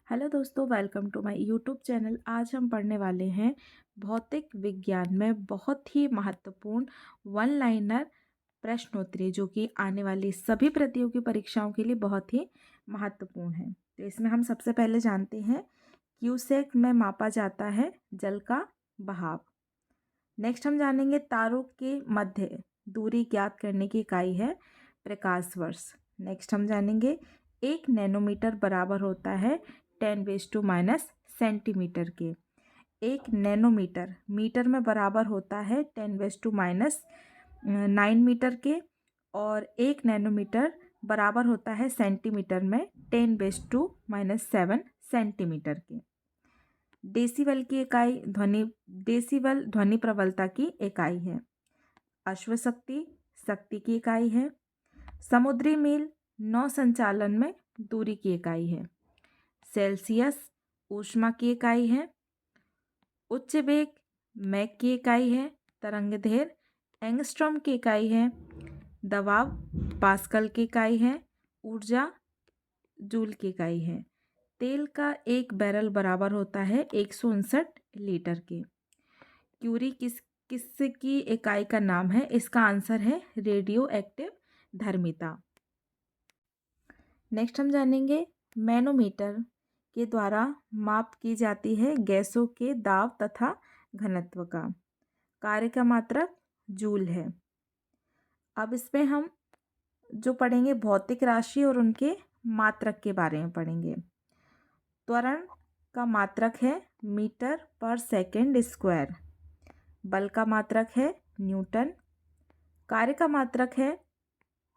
Hello दोस्तों, welcome to my YouTube channel. आज हम पढ़ने वाले हैं भौतिक विज्ञान में बहुत ही महत्वपूर्ण वन लाइनर प्रश्नोत्तरी, जो कि आने वाली सभी प्रतियोगी परीक्षाओं के लिए बहुत ही महत्वपूर्ण है। तो इसमें हम सबसे पहले जानते हैं क्यूसेक में मापा जाता है जल का बहाव। नेक्स्ट हम जानेंगे तारों के मध्य दूरी ज्ञात करने की इकाई है प्रकाश वर्ष। नेक्स्ट हम जानेंगे 1 नैनोमीटर बराबर होता है 10⁻⁻ सेंटीमीटर के। 1 नैनोमीटर मीटर में बराबर होता है 10⁻⁹ मीटर के, और 1 नैनोमीटर बराबर होता है सेंटीमीटर में 10⁻⁷ सेंटीमीटर के। डेसिबल की इकाई डेसिबल ध्वनि प्रबलता की इकाई है। अश्वशक्ति शक्ति की इकाई है। समुद्री मील नौ संचालन में दूरी की इकाई है। सेल्सियस ऊष्मा की इकाई है। उच्च वेग मैक की इकाई है। तरंगदैर्घ्य एंगस्ट्रॉम की इकाई है। दबाव पास्कल की इकाई है। ऊर्जा जूल की इकाई है। तेल का एक बैरल बराबर होता है 159 लीटर के। क्यूरी किसकी इकाई का नाम है? इसका आंसर है रेडियो एक्टिव धर्मिता। नेक्स्ट हम जानेंगे मैनोमीटर के द्वारा माप की जाती है गैसों के दाब तथा घनत्व का। कार्य का मात्रक जूल है। अब इसमें हम जो पढ़ेंगे भौतिक राशि और उनके मात्रक के बारे में पढ़ेंगे। त्वरण का मात्रक है मीटर पर सेकेंड स्क्वायर। बल का मात्रक है न्यूटन। कार्य का मात्रक है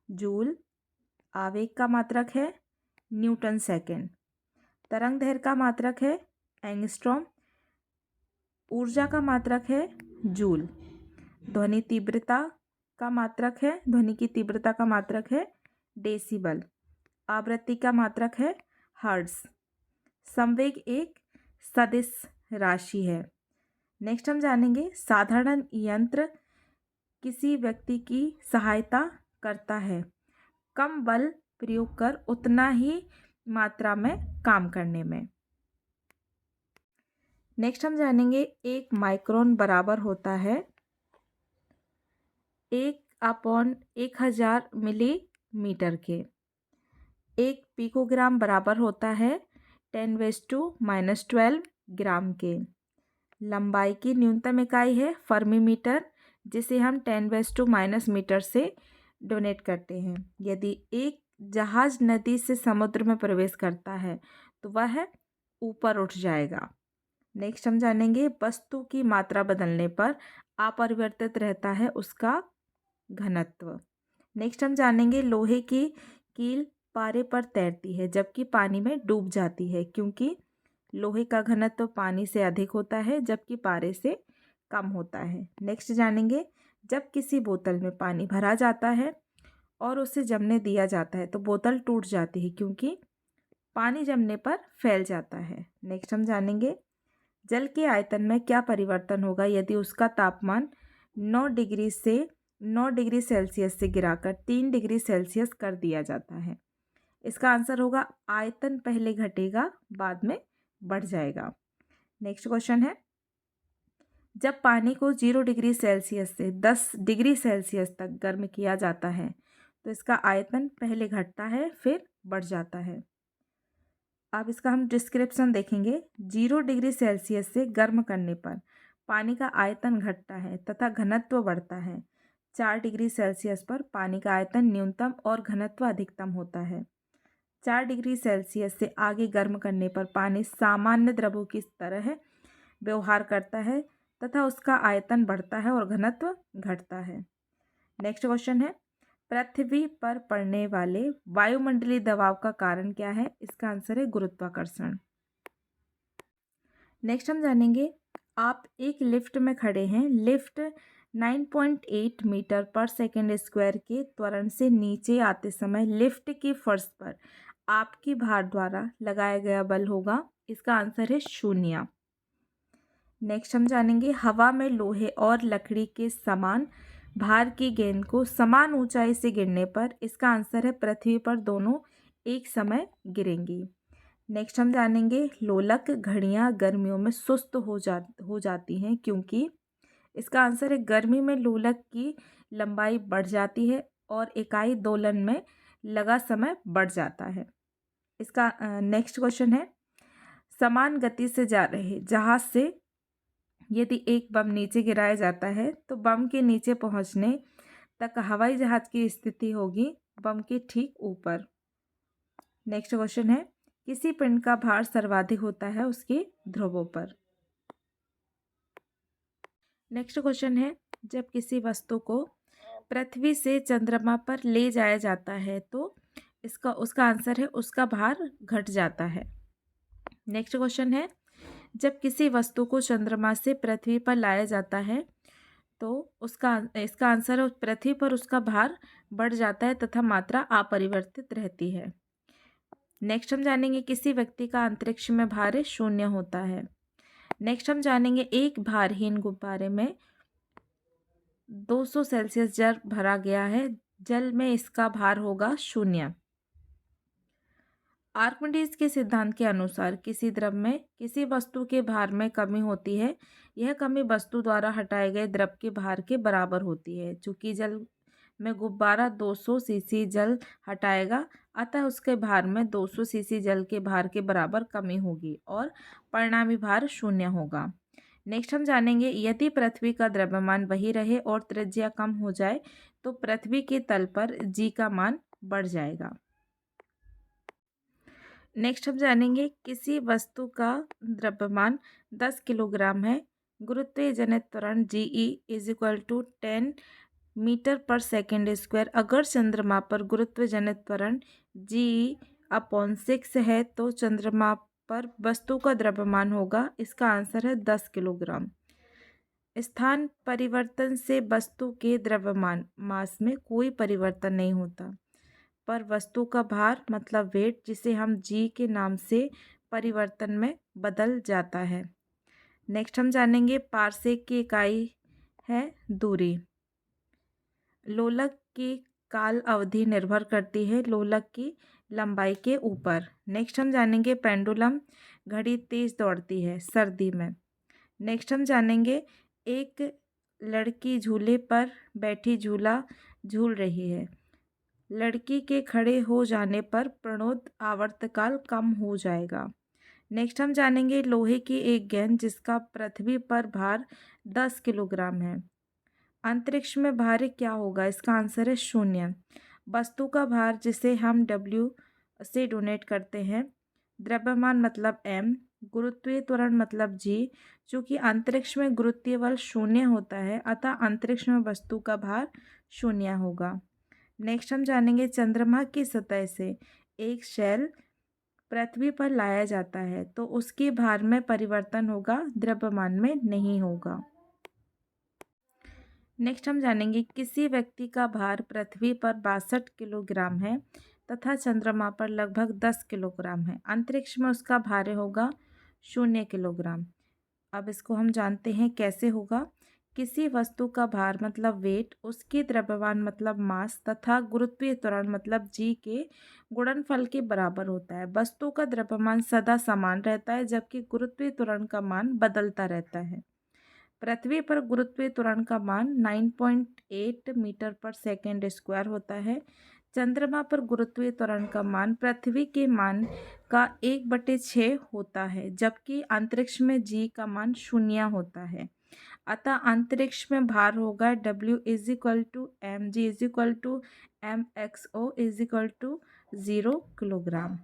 जूल। आवेग का मात्रक है न्यूटन सेकेंड। तरंगदैर्घ्य का मात्रक है एंगस्ट्रॉम। ऊर्जा का मात्रक है जूल। ध्वनि तीव्रता का मात्रक है ध्वनि की तीव्रता का मात्रक है डेसिबल। आवृत्ति का मात्रक है हर्ट्ज। संवेग एक सदिश राशि है। नेक्स्ट हम जानेंगे साधारण यंत्र किसी व्यक्ति की सहायता करता है कम बल प्रयोग कर उतना ही मात्रा में काम करने में। नेक्स्ट हम जानेंगे 1 माइक्रोन बराबर होता है 1/1000 मिलीमीटर के। 1 पिकोग्राम बराबर होता है 10⁻⁻12 ग्राम के। लंबाई की न्यूनतम इकाई है फर्मीमीटर, जिसे हम 10⁻⁻ मीटर से डोनेट करते हैं। यदि एक जहाज नदी से समुद्र में प्रवेश करता है तो वह ऊपर उठ जाएगा। नेक्स्ट हम जानेंगे वस्तु की मात्रा बदलने पर अपरिवर्तित रहता है उसका घनत्व। नेक्स्ट हम जानेंगे लोहे की कील पारे पर तैरती है जबकि पानी में डूब जाती है, क्योंकि लोहे का घनत्व पानी से अधिक होता है जबकि पारे से कम होता है। नेक्स्ट जानेंगे जब किसी बोतल में पानी भरा जाता है और उसे जमने दिया जाता है तो बोतल टूट जाती है, क्योंकि पानी जमने पर फैल जाता है। नेक्स्ट हम जानेंगे जल के आयतन में क्या परिवर्तन होगा यदि उसका तापमान 9 डिग्री सेल्सियस से गिराकर 3 डिग्री सेल्सियस कर दिया जाता है। इसका आंसर होगा आयतन पहले घटेगा बाद में बढ़ जाएगा। नेक्स्ट क्वेश्चन है जब पानी को 0 डिग्री सेल्सियस से 10 डिग्री सेल्सियस तक गर्म किया जाता है तो इसका आयतन पहले घटता है फिर बढ़ जाता है। अब इसका हम डिस्क्रिप्शन देखेंगे। 0 डिग्री सेल्सियस से गर्म करने पर पानी का आयतन घटता है तथा घनत्व बढ़ता है। 4 डिग्री सेल्सियस पर पानी का आयतन न्यूनतम और घनत्व अधिकतम होता है। 4 डिग्री सेल्सियस से आगे गर्म करने पर पानी सामान्य द्रवों की तरह व्यवहार करता है तथा उसका आयतन बढ़ता है और घनत्व घटता है। नेक्स्ट क्वेश्चन है पृथ्वी पर पड़ने वाले वायुमंडलीय दबाव का कारण क्या है? इसका आंसर है गुरुत्वाकर्षण। नेक्स्ट हम जानेंगे आप एक लिफ्ट में खड़े हैं। लिफ्ट 9.8 मीटर पर सेकेंड स्क्वायर के त्वरण से नीचे आते समय लिफ्ट की फर्श पर आपकी भार द्वारा लगाया गया बल होगा। इसका आंसर है 0। नेक्स्ट हम जानेंगे हवा में लोहे और लकड़ी के समान भार की गेंद को समान ऊंचाई से गिरने पर इसका आंसर है पृथ्वी पर दोनों एक समय गिरेंगी। नेक्स्ट हम जानेंगे लोलक घड़ियां गर्मियों में सुस्त हो जाती हैं क्योंकि। इसका आंसर है गर्मी में लोलक की लंबाई बढ़ जाती है और इकाई दोलन में लगा समय बढ़ जाता है। इसका नेक्स्ट क्वेश्चन है समान गति से जा रहे जहाज से यदि एक बम नीचे गिराया जाता है तो बम के नीचे पहुंचने तक हवाई जहाज की स्थिति होगी बम के ठीक ऊपर। नेक्स्ट क्वेश्चन है किसी पिंड का भार सर्वाधिक होता है उसके ध्रुवों पर। नेक्स्ट क्वेश्चन है जब किसी वस्तु को पृथ्वी से चंद्रमा पर ले जाया जाता है तो उसका आंसर है उसका भार घट जाता है। नेक्स्ट क्वेश्चन है जब किसी वस्तु को चंद्रमा से पृथ्वी पर लाया जाता है तो इसका आंसर है पृथ्वी पर उसका भार बढ़ जाता है तथा मात्रा अपरिवर्तित रहती है। नेक्स्ट हम जानेंगे किसी व्यक्ति का अंतरिक्ष में भार 0 होता है। नेक्स्ट हम जानेंगे एक भारहीन गुब्बारे में 200 सेल्सियस जल भरा गया है जल में इसका भार होगा 0। आर्किमिडीज के सिद्धांत के अनुसार किसी द्रव में किसी वस्तु के भार में कमी होती है यह कमी वस्तु द्वारा हटाए गए द्रव के भार के बराबर होती है। चूँकि जल में गुब्बारा 200 सीसी जल हटाएगा अतः उसके भार में 200 सीसी जल के भार के बराबर कमी होगी और परिणामी भार 0 होगा। नेक्स्ट हम जानेंगे यदि पृथ्वी का द्रव्यमान वही रहे और त्रिज्या कम हो जाए तो पृथ्वी के तल पर जी का मान बढ़ जाएगा। नेक्स्ट हम जानेंगे किसी वस्तु का द्रव्यमान 10 किलोग्राम है गुरुत्वीय जनित त्वरण GE = 10 मीटर पर सेकेंड स्क्वायर। अगर चंद्रमा पर गुरुत्वीय जनित त्वरण GE/6 है तो चंद्रमा पर वस्तु का द्रव्यमान होगा इसका आंसर है 10 किलोग्राम। स्थान परिवर्तन से वस्तु के द्रव्यमान मास में कोई परिवर्तन नहीं होता पर वस्तु का भार मतलब वेट जिसे हम जी के नाम से परिवर्तन में बदल जाता है। नेक्स्ट हम जानेंगे पारसेक की इकाई है दूरी। लोलक की काल अवधि निर्भर करती है लोलक की लंबाई के ऊपर। नेक्स्ट हम जानेंगे पेंडुलम घड़ी तेज दौड़ती है सर्दी में। नेक्स्ट हम जानेंगे एक लड़की झूले पर बैठी झूला झूल रही है लड़की के खड़े हो जाने पर प्रणोद आवर्तकाल कम हो जाएगा। नेक्स्ट हम जानेंगे लोहे की एक गेंद जिसका पृथ्वी पर भार 10 किलोग्राम है अंतरिक्ष में भार क्या होगा इसका आंसर है 0। वस्तु का भार जिसे हम W से डोनेट करते हैं द्रव्यमान मतलब M गुरुत्वीय त्वरण मतलब G। चूँकि अंतरिक्ष में गुरुत्वीय बल 0 होता है अतः अंतरिक्ष में वस्तु का भार 0 होगा। नेक्स्ट हम जानेंगे चंद्रमा की सतह से एक शेल पृथ्वी पर लाया जाता है तो उसके भार में परिवर्तन होगा द्रव्यमान में नहीं होगा। नेक्स्ट हम जानेंगे किसी व्यक्ति का भार पृथ्वी पर 62 किलोग्राम है तथा चंद्रमा पर लगभग 10 किलोग्राम है अंतरिक्ष में उसका भार होगा 0 किलोग्राम। अब इसको हम जानते हैं कैसे होगा। किसी वस्तु का भार मतलब वेट उसकी द्रव्यमान मतलब मास तथा गुरुत्वीय त्वरण मतलब जी के गुणनफल के बराबर होता है। वस्तु का द्रव्यमान सदा समान रहता है जबकि गुरुत्वीय त्वरण का मान बदलता रहता है। पृथ्वी पर गुरुत्वीय त्वरण का मान 9.8 मीटर पर सेकेंड स्क्वायर होता है। चंद्रमा पर गुरुत्वीय त्वरण का मान पृथ्वी के मान का 1/6 होता है जबकि अंतरिक्ष में जी का मान 0 होता है अतः अंतरिक्ष में भार होगा W = mg = mxo = 0 किलोग्राम।